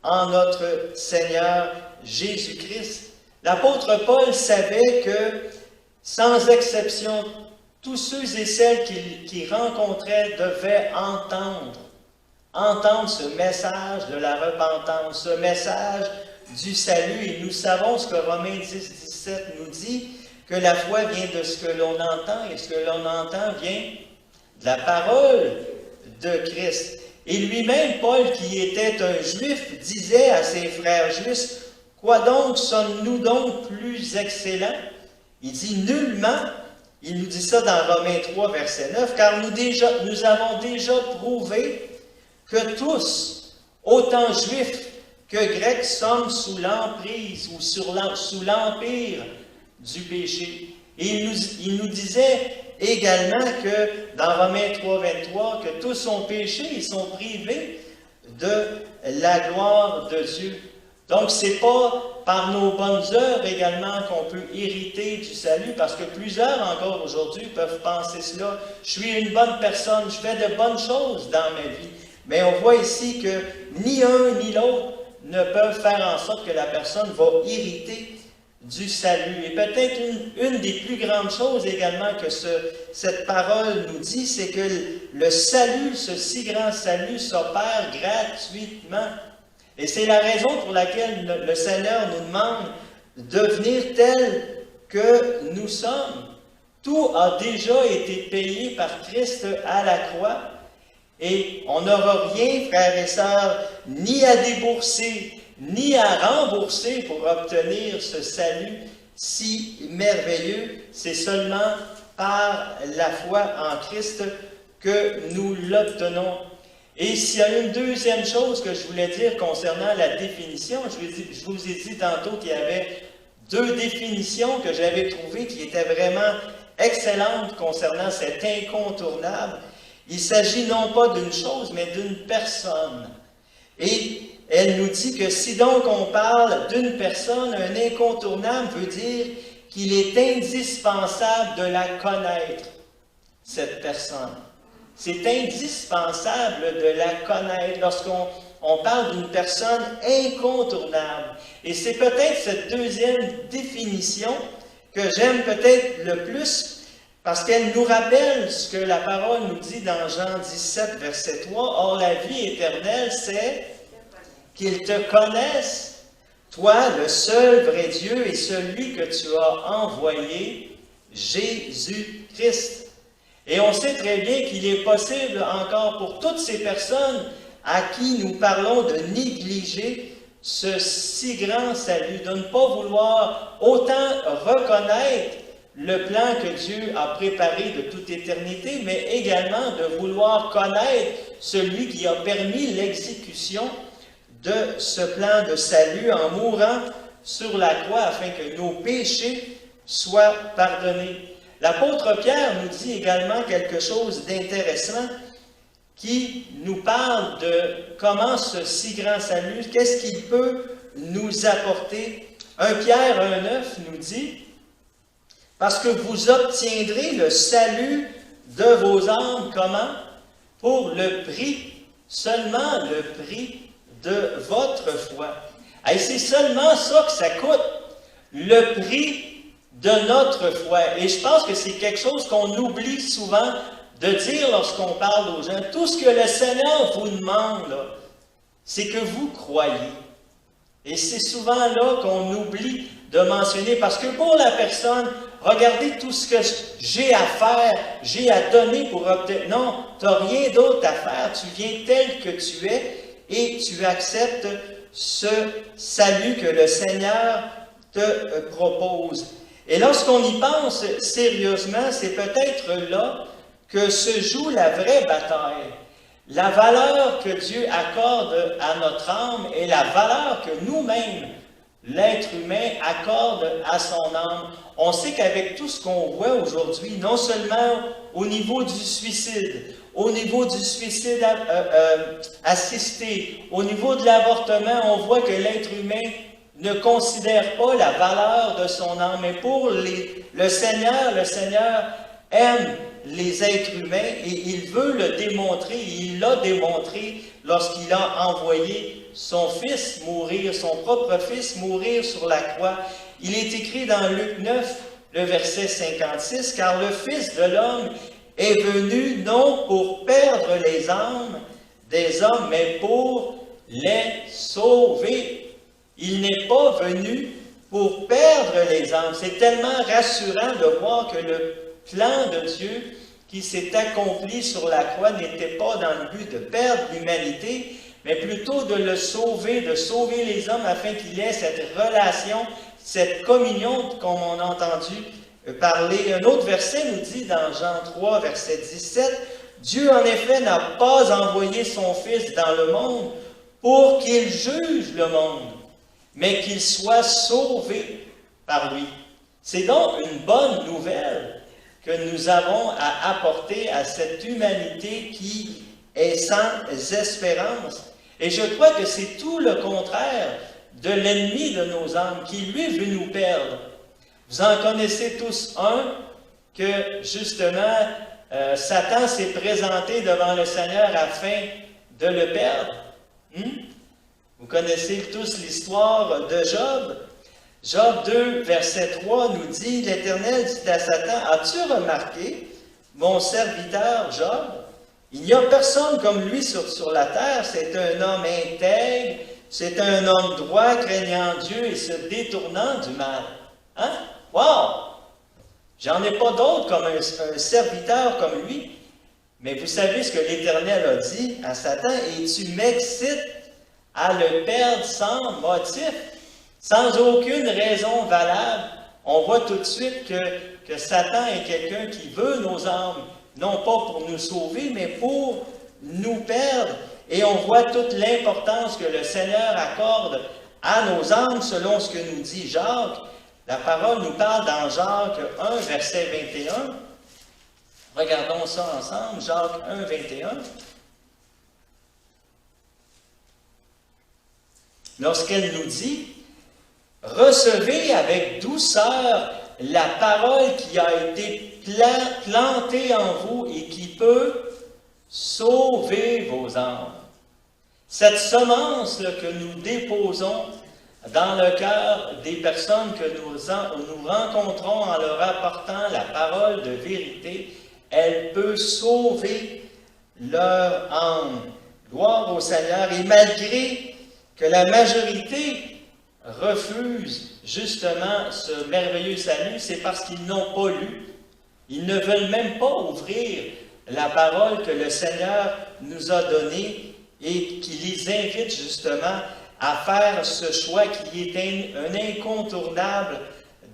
Speaker 1: en notre Seigneur Jésus-Christ. » L'apôtre Paul savait que, sans exception, tous ceux et celles qu'il rencontrait devaient entendre ce message de la repentance, ce message du salut. Et nous savons ce que Romains 10, 17 nous dit, que la foi vient de ce que l'on entend, et ce que l'on entend vient de la parole de Christ. Et lui-même, Paul, qui était un juif, disait à ses frères juifs, « Quoi donc sommes-nous donc plus excellents? » Il dit « Nullement. » Il nous dit ça dans Romains 3, verset 9, « Car nous avons déjà prouvé que tous, autant juifs que grecs, sommes sous l'emprise ou sous l'empire du péché. » Et il nous disait également que dans Romains 3, 23, que tous ont péché et sont privés de la gloire de Dieu. Donc, ce n'est pas par nos bonnes œuvres également qu'on peut hériter du salut, parce que plusieurs encore aujourd'hui peuvent penser cela. Je suis une bonne personne, je fais de bonnes choses dans ma vie. Mais on voit ici que ni un ni l'autre ne peuvent faire en sorte que la personne va hériter du salut. Et peut-être une des plus grandes choses également que cette parole nous dit, c'est que le salut, ce si grand salut, s'opère gratuitement. Et c'est la raison pour laquelle le Seigneur nous demande de devenir tel que nous sommes. Tout a déjà été payé par Christ à la croix. Et on n'aura rien, frères et sœurs, ni à débourser, ni à rembourser pour obtenir ce salut si merveilleux. C'est seulement par la foi en Christ que nous l'obtenons. Et s'il y a une deuxième chose que je voulais dire concernant la définition, je vous ai dit tantôt qu'il y avait deux définitions que j'avais trouvées qui étaient vraiment excellentes concernant cet incontournable. Il s'agit non pas d'une chose, mais d'une personne. Et elle nous dit que si donc on parle d'une personne, un incontournable veut dire qu'il est indispensable de la connaître, cette personne. C'est indispensable de la connaître lorsqu'on parle d'une personne incontournable. Et c'est peut-être cette deuxième définition que j'aime peut-être le plus, parce qu'elle nous rappelle ce que la parole nous dit dans Jean 17, verset 3. « Or, la vie éternelle, c'est qu'ils te connaissent, toi, le seul vrai Dieu, et celui que tu as envoyé, Jésus-Christ. » Et on sait très bien qu'il est possible encore pour toutes ces personnes à qui nous parlons de négliger ce si grand salut, de ne pas vouloir autant reconnaître le plan que Dieu a préparé de toute éternité, mais également de vouloir connaître celui qui a permis l'exécution de ce plan de salut en mourant sur la croix afin que nos péchés soient pardonnés. L'apôtre Pierre nous dit également quelque chose d'intéressant qui nous parle de comment ce si grand salut, qu'est-ce qu'il peut nous apporter. 1 Pierre 1,9 nous dit « Parce que vous obtiendrez le salut de vos âmes, comment? Pour le prix, seulement le prix de votre foi. » Et c'est seulement ça que ça coûte, le prix de notre foi. Et je pense que c'est quelque chose qu'on oublie souvent de dire lorsqu'on parle aux gens. Tout ce que le Seigneur vous demande, c'est que vous croyez. Et c'est souvent là qu'on oublie de mentionner, parce que pour la personne, regardez tout ce que j'ai à faire, j'ai à donner pour obtenir. Non, tu n'as rien d'autre à faire. Tu viens tel que tu es et tu acceptes ce salut que le Seigneur te propose. Et lorsqu'on y pense sérieusement, c'est peut-être là que se joue la vraie bataille. La valeur que Dieu accorde à notre âme et la valeur que nous-mêmes, l'être humain, accorde à son âme. On sait qu'avec tout ce qu'on voit aujourd'hui, non seulement au niveau du suicide assisté, au niveau de l'avortement, on voit que l'être humain ne considère pas la valeur de son âme. Mais pour le Seigneur aime les êtres humains et il veut le démontrer. Il l'a démontré lorsqu'il a envoyé son Fils mourir, son propre Fils mourir sur la croix. Il est écrit dans Luc 9, le verset 56, « Car le Fils de l'homme est venu non pour perdre les âmes des hommes, mais pour les sauver. » Il n'est pas venu pour perdre les âmes. C'est tellement rassurant de voir que le plan de Dieu qui s'est accompli sur la croix n'était pas dans le but de perdre l'humanité, mais plutôt de le sauver, de sauver les hommes afin qu'il ait cette relation, cette communion, comme on a entendu parler. Un autre verset nous dit dans Jean 3, verset 17, « Dieu en effet n'a pas envoyé son Fils dans le monde pour qu'il juge le monde, mais qu'il soit sauvé par lui. » C'est donc une bonne nouvelle que nous avons à apporter à cette humanité qui est sans espérance. Et je crois que c'est tout le contraire de l'ennemi de nos âmes, qui lui veut nous perdre. Vous en connaissez tous un que, justement, Satan s'est présenté devant le Seigneur afin de le perdre. Vous connaissez tous l'histoire de Job. Job 2, verset 3 nous dit, « L'Éternel dit à Satan, « As-tu remarqué, mon serviteur Job? Il n'y a personne comme lui sur la terre. C'est un homme intègre, c'est un homme droit, craignant Dieu et se détournant du mal. » Hein? Wow! J'en ai pas d'autre comme un serviteur comme lui. Mais vous savez ce que l'Éternel a dit à Satan, « Et tu m'excites à le perdre sans motif. » Sans aucune raison valable. On voit tout de suite que Satan est quelqu'un qui veut nos âmes, non pas pour nous sauver, mais pour nous perdre. Et on voit toute l'importance que le Seigneur accorde à nos âmes, selon ce que nous dit Jacques. La parole nous parle dans Jacques 1, verset 21. Regardons ça ensemble, Jacques 1, 21. Lorsqu'elle nous dit, « Recevez avec douceur la parole qui a été plantée en vous et qui peut sauver vos âmes. » Cette semence que nous déposons dans le cœur des personnes que nous rencontrons en leur apportant la parole de vérité, elle peut sauver leur âme. Gloire au Seigneur. Et malgré que la majorité refuse justement ce merveilleux salut, c'est parce qu'ils n'ont pas lu. Ils ne veulent même pas ouvrir la parole que le Seigneur nous a donnée et qui les invite justement à faire ce choix qui est un incontournable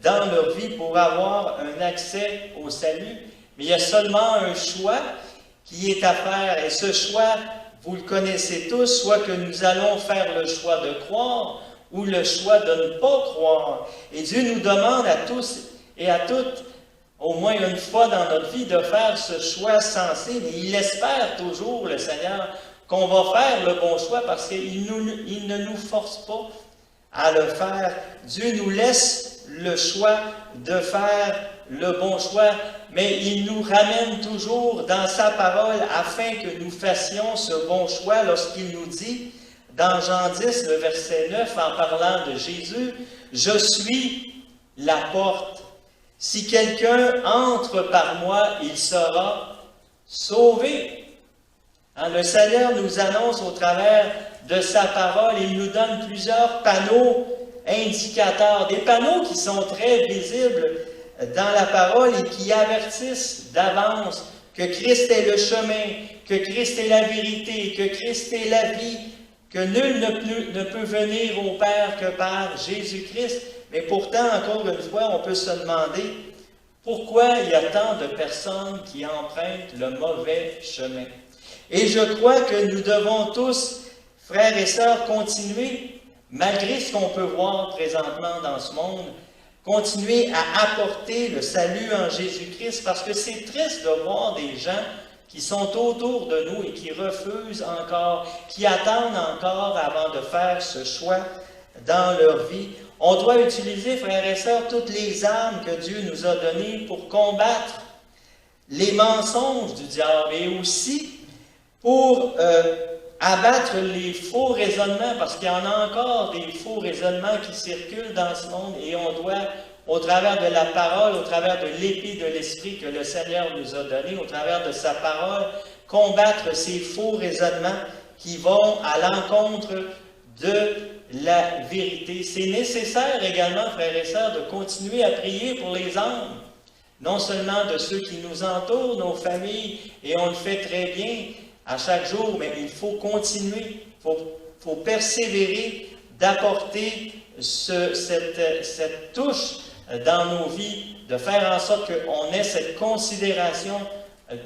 Speaker 1: dans leur vie pour avoir un accès au salut. Mais il y a seulement un choix qui est à faire. Et ce choix, vous le connaissez tous, soit que nous allons faire le choix de croire ou le choix de ne pas croire. Et Dieu nous demande à tous et à toutes, au moins une fois dans notre vie, de faire ce choix sensé. Mais il espère toujours, le Seigneur, qu'on va faire le bon choix parce qu'il ne nous force pas à le faire. Dieu nous laisse le choix de faire le bon choix, mais il nous ramène toujours dans sa parole afin que nous fassions ce bon choix lorsqu'il nous dit, dans Jean 10, le verset 9, en parlant de Jésus, « Je suis la porte. Si quelqu'un entre par moi, il sera sauvé. » Le Seigneur nous annonce au travers de sa parole, il nous donne plusieurs panneaux indicateurs, des panneaux qui sont très visibles dans la parole et qui avertissent d'avance que Christ est le chemin, que Christ est la vérité, que Christ est la vie, que nul ne peut venir au Père que par Jésus-Christ. Mais pourtant, encore une fois, on peut se demander pourquoi il y a tant de personnes qui empruntent le mauvais chemin. Et je crois que nous devons tous, frères et sœurs, continuer, malgré ce qu'on peut voir présentement dans ce monde, continuer à apporter le salut en Jésus-Christ, parce que c'est triste de voir des gens qui sont autour de nous et qui refusent encore, qui attendent encore avant de faire ce choix dans leur vie. On doit utiliser, frères et sœurs, toutes les armes que Dieu nous a données pour combattre les mensonges du diable et aussi pour abattre les faux raisonnements, parce qu'il y en a encore des faux raisonnements qui circulent dans ce monde et on doit, au travers de la parole, au travers de l'épée de l'Esprit que le Seigneur nous a donné, au travers de sa parole, combattre ces faux raisonnements qui vont à l'encontre de la vérité. C'est nécessaire également, frères et sœurs, de continuer à prier pour les âmes, non seulement de ceux qui nous entourent, nos familles, et on le fait très bien à chaque jour, mais il faut continuer, il faut persévérer d'apporter cette touche dans nos vies, de faire en sorte qu'on ait cette considération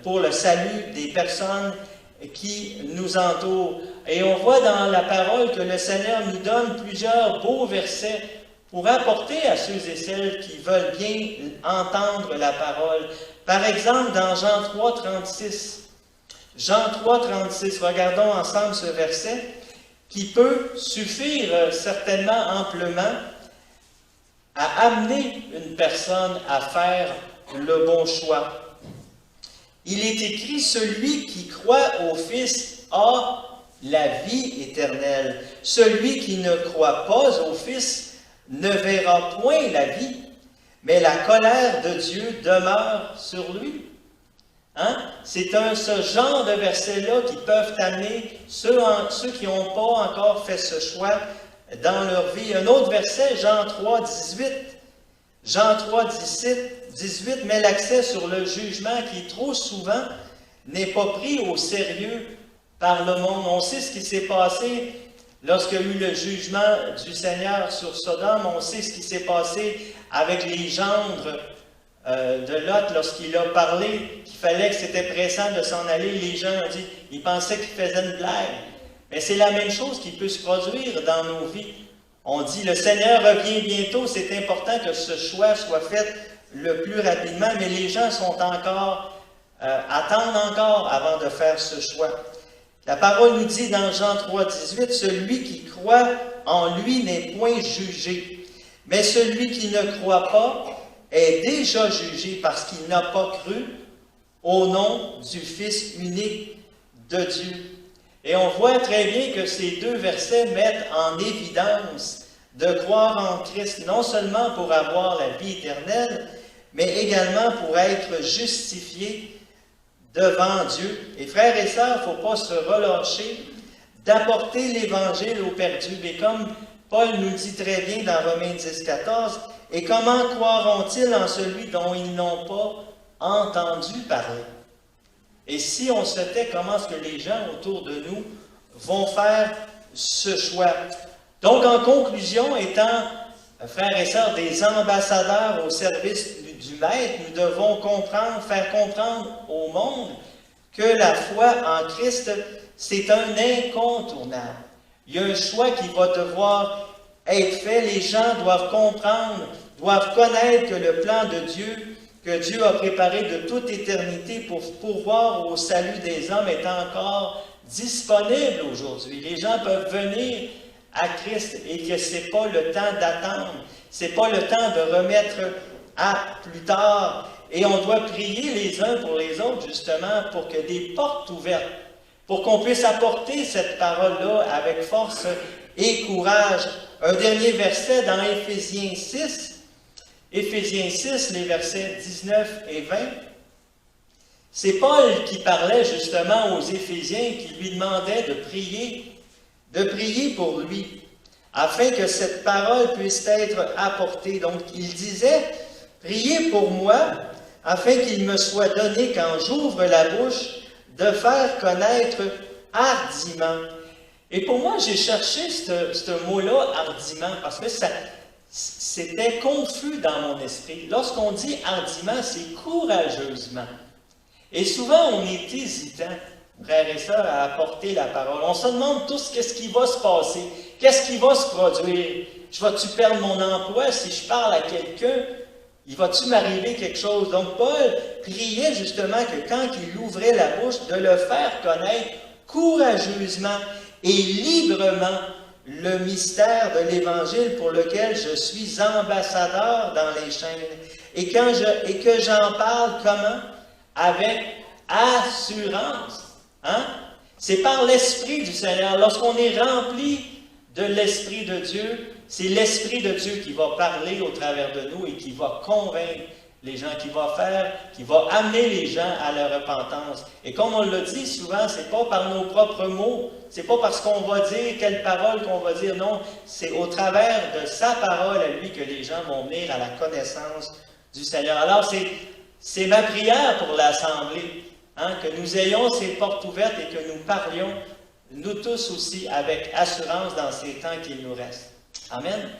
Speaker 1: pour le salut des personnes qui nous entourent. Et on voit dans la parole que le Seigneur nous donne plusieurs beaux versets pour apporter à ceux et celles qui veulent bien entendre la parole. Par exemple, dans Jean 3, 36, Jean 3, 36, regardons ensemble ce verset qui peut suffire certainement amplement à amener une personne à faire le bon choix. Il est écrit, celui qui croit au Fils a la vie éternelle. Celui qui ne croit pas au Fils ne verra point la vie, mais la colère de Dieu demeure sur lui. C'est ce genre de versets-là qui peuvent amener ceux qui n'ont pas encore fait ce choix dans leur vie. Un autre verset, Jean 3, 18. Jean 3, 18 met l'accent sur le jugement qui trop souvent n'est pas pris au sérieux par le monde. On sait ce qui s'est passé lorsqu'il y a eu le jugement du Seigneur sur Sodome. On sait ce qui s'est passé avec les gendres de Lot lorsqu'il a parlé qu'il fallait que c'était pressant de s'en aller. Les gens ont dit, ils pensaient qu'il faisait une blague. Mais c'est la même chose qui peut se produire dans nos vies. On dit, le Seigneur revient bientôt, c'est important que ce choix soit fait le plus rapidement, mais les gens sont encore, attendent encore avant de faire ce choix. La parole nous dit dans Jean 3, 18, « Celui qui croit en lui n'est point jugé, mais celui qui ne croit pas est déjà jugé parce qu'il n'a pas cru au nom du Fils unique de Dieu. » Et on voit très bien que ces deux versets mettent en évidence de croire en Christ, non seulement pour avoir la vie éternelle, mais également pour être justifié devant Dieu. Et frères et sœurs, il ne faut pas se relâcher d'apporter l'Évangile aux perdus. Et comme Paul nous dit très bien dans Romains 10, 14, « Et comment croiront-ils en celui dont ils n'ont pas entendu parler? » Et si on se tait, comment est-ce que les gens autour de nous vont faire ce choix? Donc, en conclusion, étant, frères et sœurs, des ambassadeurs au service du Maître, nous devons comprendre, faire comprendre au monde que la foi en Christ, c'est un incontournable. Il y a un choix qui va devoir être fait. Les gens doivent comprendre, doivent connaître que le plan de Dieu, que Dieu a préparé de toute éternité pour pourvoir au salut des hommes, est encore disponible aujourd'hui. Les gens peuvent venir à Christ et que ce n'est pas le temps d'attendre, ce n'est pas le temps de remettre à plus tard. Et on doit prier les uns pour les autres, justement, pour que des portes ouvertes, pour qu'on puisse apporter cette parole-là avec force et courage. Un dernier verset dans Éphésiens 6, Éphésiens 6, les versets 19 et 20. C'est Paul qui parlait justement aux Éphésiens, qui lui demandait de prier pour lui, afin que cette parole puisse être apportée. Donc, il disait, « Priez pour moi, afin qu'il me soit donné, quand j'ouvre la bouche, de faire connaître hardiment. » Et pour moi, j'ai cherché ce mot-là, hardiment, parce que c'était confus dans mon esprit. Lorsqu'on dit hardiment, c'est courageusement. Et souvent, on est hésitant, frères et sœurs, à apporter la parole. On se demande tous qu'est-ce qui va se passer, qu'est-ce qui va se produire. Je vais-tu perdre mon emploi si je parle à quelqu'un? Il va-tu m'arriver quelque chose? Donc, Paul priait justement que quand il ouvrait la bouche, de le faire connaître courageusement et librement le mystère de l'Évangile pour lequel je suis ambassadeur dans les chaînes. Et que j'en parle comment? Avec assurance. Hein? C'est par l'Esprit du Seigneur. Lorsqu'on est rempli de l'Esprit de Dieu, c'est l'Esprit de Dieu qui va parler au travers de nous et qui va convaincre les gens, qui va amener les gens à la repentance. Et comme on l'a dit souvent, ce n'est pas par nos propres mots, ce n'est pas parce qu'on va dire quelle parole qu'on va dire, non, c'est au travers de sa parole à lui que les gens vont venir à la connaissance du Seigneur. Alors, c'est ma prière pour l'Assemblée, hein, que nous ayons ces portes ouvertes et que nous parlions, nous tous aussi, avec assurance dans ces temps qu'il nous reste. Amen.